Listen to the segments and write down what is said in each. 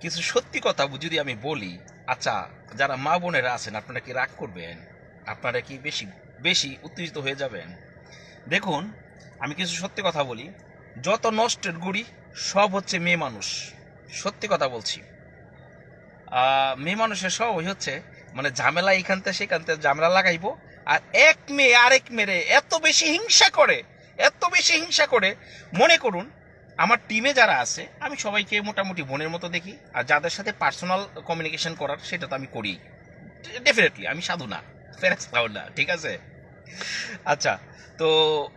কিছু সত্যি কথা যদি আমি বলি, আচ্ছা, যারা মা বোনেরা আছেন আপনারা কি রাগ করবেন? আপনারা কি বেশি বেশি উত্তেজিত হয়ে যাবেন? দেখুন, আমি কিছু সত্যি কথা বলি। যত নষ্টের গুড়ি সব হচ্ছে মেয়ে মানুষ। সত্যি কথা বলছি। মেয়ে মানুষের স্বভাবই হচ্ছে মানে ঝামেলা এইখান থেকে সেখান থেকে ঝামেলা লাগাইবো। আর এক মেয়ে আরেক মেরে এত বেশি হিংসা করে, এত বেশি হিংসা করে। মনে করুন, আমার টিমে যারা আছে আমি সবাইকে মোটামুটি বোনের মতো দেখি, আর যাদের সাথে পার্সোনাল কমিউনিকেশন করার সেটা তো আমি করি। ডেফিনেটলি আমি সাধু না, ফেরেশতাও না, ঠিক আছে? আচ্ছা, তো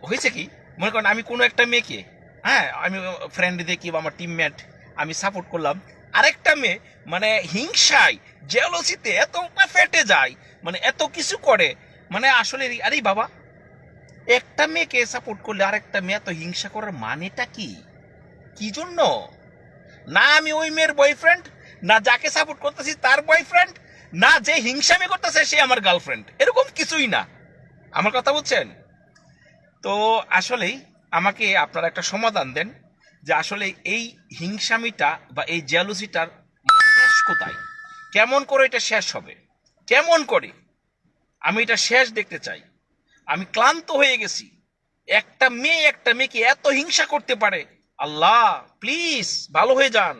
হয়েছে কি, মনে করেন আমি কোনো একটা মেয়েকে, হ্যাঁ, আমি ফ্রেন্ড দেখি বা আমার টিমমেট আমি সাপোর্ট করলাম। আরেকটা মেয়ে মানে হিংসায় জেলসিতে এতটা ফেটে যায়, মানে এত কিছু করে, মানে আসলে আরে বাবা, একটা মেয়েকে সাপোর্ট করলে আরেকটা মেয়ে এত হিংসা করার মানেটা কি? কি জন্য? না আমি ওই মেয়ের বয়ফ্রেন্ড, না যাকে সাপোর্ট করতেছি তার বয়ফ্রেন্ড, না যে হিংসামি করতেছে সে আমার গার্লফ্রেন্ড, এরকম কিছুই না। আমার কথা বুঝছেন? তো আসলেই আমাকে আপনারা একটা সমাধান দেন যে আসলে এই হিংসামিটা বা এই জেলুসিটার শেষ কোথায়? কেমন করে এটা শেষ হবে? কেমন করে? আমি এটা শেষ দেখতে চাই। আমি ক্লান্ত হয়ে গেছি। একটা মেয়ে একটা মেয়েকে এত হিংসা করতে পারে? আল্লাহ, প্লিজ ভালো হয়ে যান।